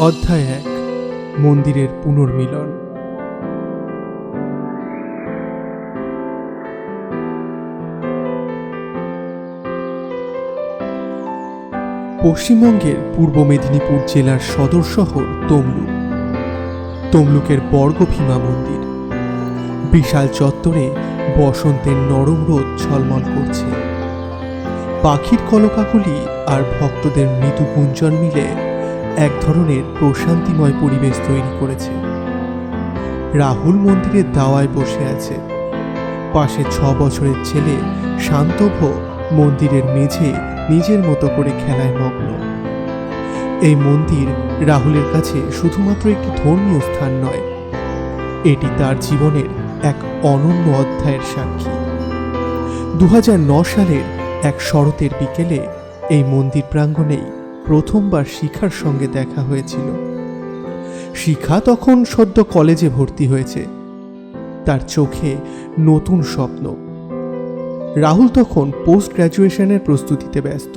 অধ্যায় ১, মন্দিরের পুনর্মিলন। পশ্চিমবঙ্গের পূর্ব মেদিনীপুর জেলার সদর শহর তমলুক। তমলুকের বর্গভীমা মন্দির। বিশাল চত্বরে বসন্তের নরম রোদ ঝলমল করছে। পাখির কলকাকলি আর ভক্তদের মৃদু গুঞ্জন মিলে এক ধরনের প্রশান্তিময় পরিবেশ তৈরি করেছে। রাহুল মন্দিরের দাওয়ায় বসে আছে। পাশে 6 বছরের ছেলে শান্তভ মন্দিরের মেঝে নিজের মতো করে খেলায় মগ্ন। এই মন্দির রাহুলের কাছে শুধুমাত্র একটি ধর্মীয় স্থান নয়, এটি তার জীবনের এক অনন্য অধ্যায়ের সাক্ষী। 2009 সালের এক শরতের বিকেলে এই মন্দির প্রাঙ্গণেই প্রথমবার শিখার সঙ্গে দেখা হয়েছিল। শিখা তখন সদ্য কলেজে ভর্তি হয়েছে। তার চোখে নতুন স্বপ্ন। রাহুল তখন পোস্ট গ্র্যাজুয়েশনের প্রস্তুতিতে ব্যস্ত,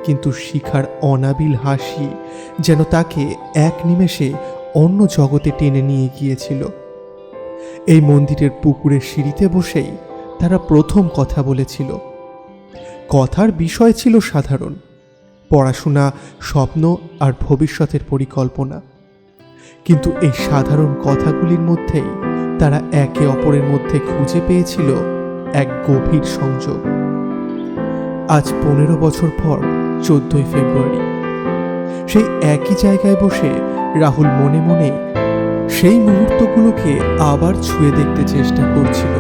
কিন্তু শিখার অনাবিল হাসি যেন তাকে এক নিমেষে অন্য জগতে টেনে নিয়ে গিয়েছিল। এই মন্দিরের পুকুরের সিঁড়িতে বসেই তারা প্রথম কথা বলেছিল। কথার বিষয় ছিল সাধারণ: পড়াশোনা, স্বপ্ন আর ভবিষ্যতের পরিকল্পনা। কিন্তু এই সাধারণ কথাগুলির মধ্যেই তারা একে অপরের মধ্যে খুঁজে পেয়েছিল এক গভীর সংযোগ। আজ 15 বছর পর 14ই ফেব্রুয়ারি সেই একই জায়গায় বসে রাহুল মনে মনে সেই মুহূর্তগুলোকে আবার ছুঁয়ে দেখতে চেষ্টা করছিল।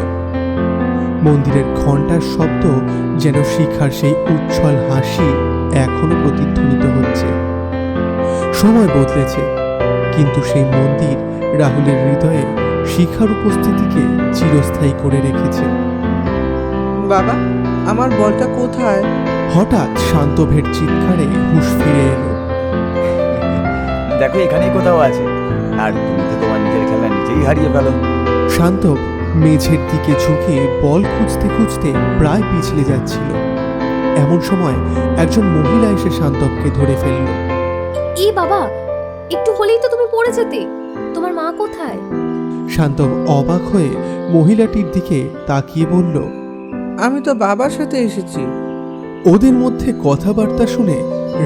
মন্দিরের ঘণ্টার শব্দ যেন শিখার সেই উচ্ছ্বল হাসি এখনো প্রতিধ্বনিত হচ্ছে। সময় বদলেছে, কিন্তু সেই মন্দির রাহুলের হৃদয়ে শিখার উপস্থিতিকে চিরস্থায়ী করে রেখেছে। বাবা, আমার বলটা কোথায়? হঠাৎ শান্তভের চিৎকারে হুঁশ ফিরে এলো। দেখো, এখানেই কোথাও আছে, আর তুমি তো তোমার নিজের খেলা নিজেই হারিয়ে ফেলো। শান্তভ মেঝের দিকে ঝুঁকে বল খুঁজতে খুঁজতে প্রায় পিছলে যাচ্ছিল। এমন সময় একজন মহিলা এসে শান্তভকে ধরে ফেলল। এই বাবা, একটু হলেই তো তুমি পড়ে যেতে। তোমার মা কোথায়? শান্তভ অবাক হয়ে মহিলাটির দিকে তাকিয়ে বলল, আমি তো বাবার সাথে এসেছি। ওদের মধ্যে কথাবার্তা শুনে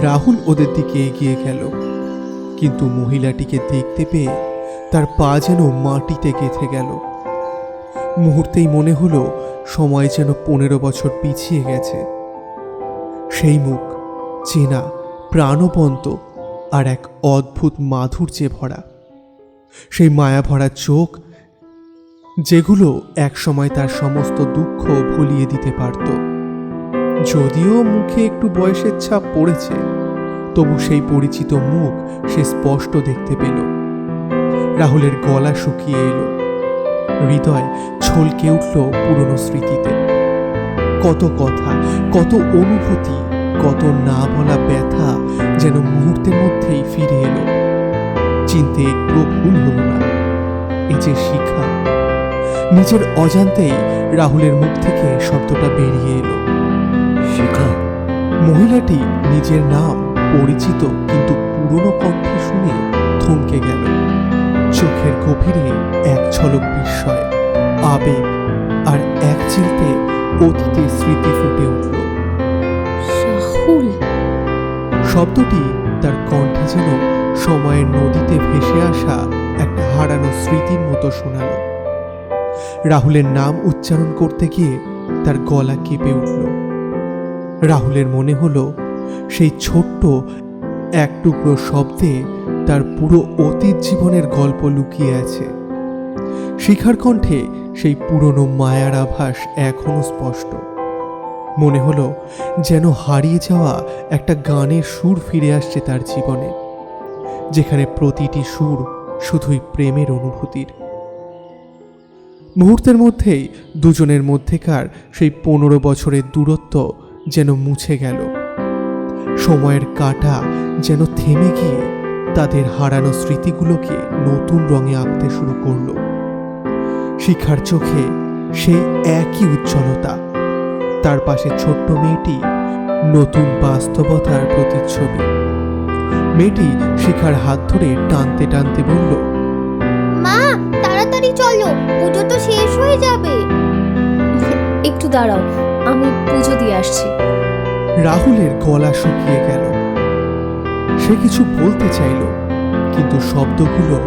রাহুল ওদের দিকে এগিয়ে গেল, কিন্তু মহিলাটিকে দেখতে পেয়ে তার পা যেন মাটিতে গেঁথে গেল। মুহূর্তেই মনে হলো সময় যেন 15 বছর পিছিয়ে গেছে। সেই মুখ চেনা, প্রাণবন্ত আর এক অদ্ভুত মাধুর্যে ভরা। সেই মায়া ভরা চোখ যেগুলো একসময় তার সমস্ত দুঃখ ভুলিয়ে দিতে পারত। যদিও মুখে একটু বয়সের ছাপ পড়েছে, তবু সেই পরিচিত মুখ সে স্পষ্ট দেখতে পেল। রাহুলের গলা শুকিয়ে এলো, হৃদয় ছলকে উঠল পুরনো স্মৃতিতে। কত কথা, কত অনুভূতি, কত না বলা ব্যথা যেন মুহূর্তের মধ্যেই ফিরে এলো। চিনতে একটু ভুল হলো না, এই যে শিখা। নিজের অজান্তেই রাহুলের মুখ থেকে শব্দটা বেরিয়ে এলো, শিখা। মহিলাটি নিজের নাম পরিচিত কিন্তু পুরনো কণ্ঠ শুনে থমকে গেল। চোখের গভীরে এক ঝলক বিস্ময়, আবেগ আর এক চিলতে অতীতের স্মৃতি ফুটে উঠল। রাহুল! শব্দটি তার কণ্ঠে যেন সময়ের নদীতে ভেসে আসা একটা হারানো স্মৃতির মতো শোনাল। রাহুলের নাম উচ্চারণ করতে গিয়ে তার গলা কেঁপে উঠল। রাহুলের মনে হলো সেই ছোট্ট এক টুকরো শব্দে তার পুরো অতীত জীবনের গল্প লুকিয়ে আছে। শিখার কণ্ঠে সেই পুরনো মায়ার আভাস এখনো স্পষ্ট। মনে হলো যেন হারিয়ে যাওয়া একটা গানের সুর ফিরে আসছে তার জীবনে, যেখানে প্রতিটি সুর শুধুই প্রেমের অনুভূতির। মুহূর্তের মধ্যেই দুজনের মধ্যেকার সেই 15 বছরের দূরত্ব যেন মুছে গেল। সময়ের কাঁটা যেন থেমে গিয়ে তাদের হারানো স্মৃতিগুলোকে নতুন রঙে আঁকতে শুরু করল। শিখার চোখে সেই একই উজ্জ্বলতা, তার পাশে ছোট্ট মেয়েটি নতুন বাস্তবতার প্রতিচ্ছবি। মেয়েটি শিখার হাত ধরে টানতে টানতে বলল, মা তাড়াতাড়ি চলো, পুজো তো শেষ হয়ে যাবে। একটু দাঁড়াও, আমি পুজো দিয়ে আসছি। রাহুলের গলা শুকিয়ে গেল। সে কিছু বলতে চাইল, কিন্তু শব্দগুলো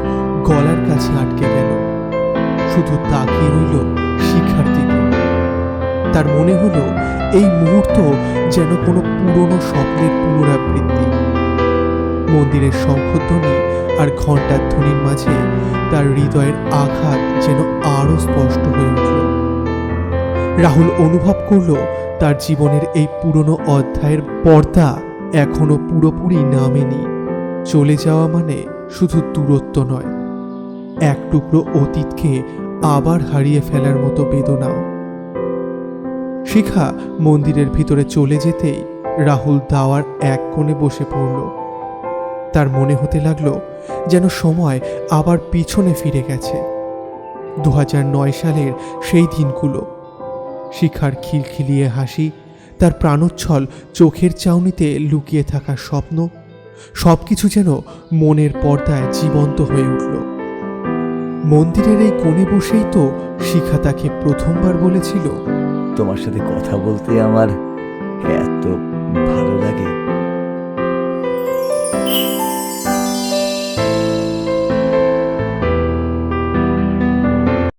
গলার কাছে আটকে গেল। শুধু তাকিয়ে রইল শিখার দিকে। তার মনে হলো এই মুহূর্ত যেন কোনো পুরনো স্বপ্নের পুনরাবৃত্তি। মন্দিরের শঙ্খধ্বনি আর ঘণ্টার ধ্বনির মাঝে তার হৃদয়ের আঘাত যেন আরো স্পষ্ট হয়ে উঠল। রাহুল অনুভব করল তার জীবনের এই পুরনো অধ্যায়ের পর্দা এখনো পুরোপুরি নামেনি। চলে যাওয়া মানে শুধু দূরত্ব নয়, এক টুকরো অতীতকে আবার হারিয়ে ফেলার মতো বেদনাও। শিখা মন্দিরের ভিতরে চলে যেতেই রাহুল দাওয়ার এক কোণে বসে পড়ল। তার মনে হতে লাগলো যেন সময় আবার পিছনে ফিরে গেছে। 2009 সালের সেই দিনগুলো। শিখার খিলখিলিয়ে হাসি, তার প্রাণোচ্ছল চোখের চাউনিতে লুকিয়ে থাকা স্বপ্ন, সবকিছু যেন মনের পর্দায় জীবন্ত হয়ে উঠল। মন্দিরের এই কোণে বসেই তো শিখা তাকে প্রথমবার বলেছিল, তোমার সাথে কথা বলতে আমার